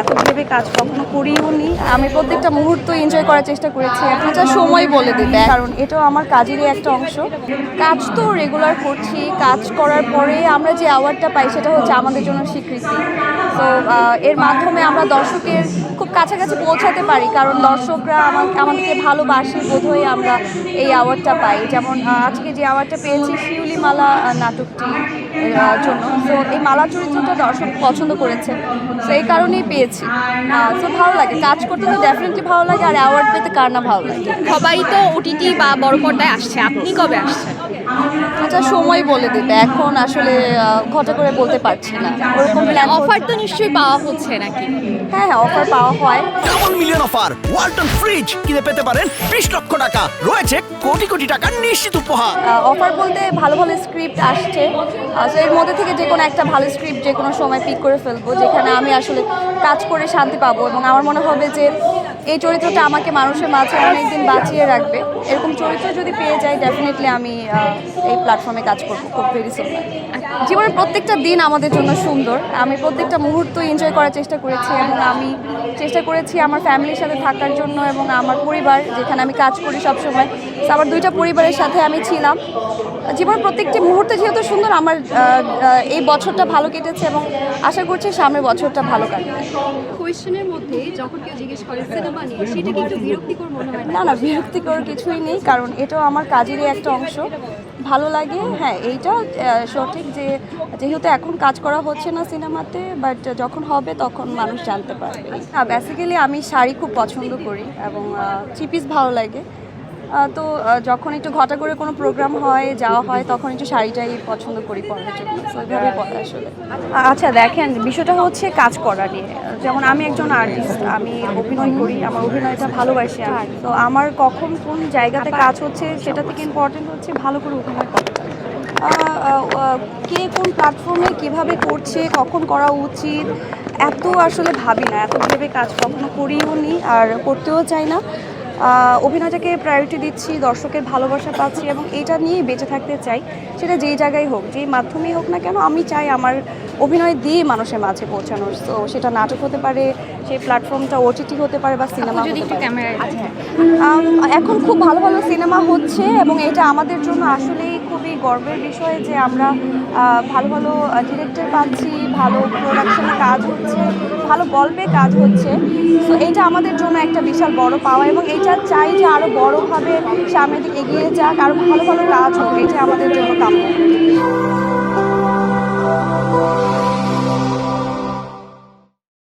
এত ভেবে কাজ কখনো করিও নি। আমি প্রত্যেকটা মুহূর্ত এনজয় করার চেষ্টা করেছি। এখন যা সময় বলে দেবে, কারণ এটাও আমার কাজেরই একটা অংশ। কাজ তো রেগুলার করছি, কাজ করার পরে আমরা যে অ্যাওয়ার্ডটা পাই সেটা হচ্ছে আমাদের জন্য স্বীকৃতি। তো এর মাধ্যমে আমরা দর্শকের খুব কাছাকাছি পৌঁছাতে পারি, কারণ দর্শকরা আমাদেরকে ভালোবাসে বোধহয় আমরা এই অ্যাওয়ার্ডটা পাই। যেমন আজকে যে অ্যাওয়ার্ডটা পেয়েছি শিউলি মালা নাটকটি জন্য। তো এই মালা চরিত্রটা দর্শক পছন্দ করেছে, তো এই কারণেই পেয়েছি। তো ভালো লাগে, কাজ করতে তো ডেফিনেটলি ভালো লাগে, আর অ্যাওয়ার্ড পেতে কার না ভালো লাগে। সবাই তো ওটিটি বা বড় পর্দায় আসছে, আপনি কবে আসছেন? আচ্ছা, সময় বলে দেবে, এখন আসলে ঘটা করে বলতে পারছি না। ওরকম প্ল্যান অফার তো নিশ্চয়ই পাওয়া হচ্ছে নাকি? হ্যাঁ, অফার পাওয়া হয়। Double million offer Walton fridge কিনে পেতে পারেন 20 লক্ষ টাকা, রয়েছে কোটি কোটি টাকার নিশ্চিত উপহার। অফার বলতে ভালো ভালো স্ক্রিপ্ট আসছে, তো এর মধ্যে থেকে যে কোনো একটা ভালো স্ক্রিপ্ট যে কোনো সময় পিক করে ফেলবো, যেখানে আমি আসলে কাজ করে শান্তি পাবো এবং আমার মনে হবে যে এই চরিত্রটা আমাকে মানুষের মাঝে অনেকদিন বাঁচিয়ে রাখবে। এরকম চরিত্র যদি পেয়ে যাই, ডেফিনেটলি আমি এই প্ল্যাটফর্মে কাজ করবো খুব ভেরি সুন। জীবনের প্রত্যেকটা দিন আমাদের জন্য সুন্দর। আমি প্রত্যেকটা মুহূর্ত এনজয় করার চেষ্টা করেছি এবং আমি চেষ্টা করেছি আমার ফ্যামিলির সাথে থাকার জন্য, এবং আমার পরিবার যেখানে আমি কাজ করি সবসময়, আমার দুইটা পরিবারের সাথে আমি ছিলাম। জীবনের প্রত্যেকটি মুহূর্তে যেহেতু সুন্দর, আমার এই বছরটা ভালো কেটেছে এবং আশা করছি সামনের বছরটা ভালো কাটবে। কোয়েশ্চেনের মধ্যে যখন কেউ জিজ্ঞেস করে সিনেমা নিয়ে, সেটা কি একটু বিরক্তিকর মনে হয় না না, বিরক্তিকর কিছুই নেই, কারণ এটাও আমার কাজেরই একটা অংশ। ভালো লাগে, হ্যাঁ, এইটা সঠিক যে যেহেতু এখন কাজ করা হচ্ছে না সিনেমাতে, বাট যখন হবে তখন মানুষ জানতে পারবে। বেসিক্যালি আমি শাড়ি খুব পছন্দ করি এবং থ্রি পিস ভালো লাগে। তো যখন একটু ঘটা করে কোনো প্রোগ্রাম হয়, যাওয়া হয়, তখন একটু শাড়িটাই পছন্দ করি পরার জন্য। ওইভাবেই পরে আসলে। আচ্ছা দেখেন, বিষয়টা হচ্ছে কাজ করা নিয়ে। যেমন আমি একজন আর্টিস্ট, আমি অভিনয় করি, আমার অভিনয়টা ভালোবাসি আমি। তো আমার কখন কোন জায়গাতে কাজ হচ্ছে সেটা থেকে ইম্পর্টেন্ট হচ্ছে ভালো করে অভিনয় করা। কে কোন প্ল্যাটফর্মে কীভাবে করছে, কখন করা উচিত, এত আসলে ভাবি না। এত ভেবে কাজ কখনো করিও নি, আর করতেও চাই না। অভিনয়টাকে প্রায়োরিটি দিচ্ছি, দর্শকের ভালোবাসা পাচ্ছি এবং এটা নিয়েই বেঁচে থাকতে চাই। সেটা যেই জায়গায় হোক, যেই মাধ্যমেই হোক না কেন, আমি চাই আমার অভিনয় দিয়ে মানুষের মাঝে পৌঁছানোর। তো সেটা নাটক হতে পারে, সেই প্ল্যাটফর্মটা ওটিটি হতে পারে, বা সিনেমা যদি একটু ক্যামেরায় এখন খুব ভালো ভালো সিনেমা হচ্ছে এবং এটা আমাদের জন্য আসলেই খুবই গর্বের বিষয় যে আমরা ভালো ভালো ডিরেক্টর পাচ্ছি, ভালো প্রোডাকশনে কাজ হচ্ছে, ভালো গল্পে কাজ হচ্ছে। তো এটা আমাদের জন্য একটা বিশাল বড় পাওয়া, এবং এটা চাই যে আরও বড়োভাবে সামনের দিকে এগিয়ে যাক, আরও ভালো ভালো কাজ হোক, এটা আমাদের জন্য কাম্য।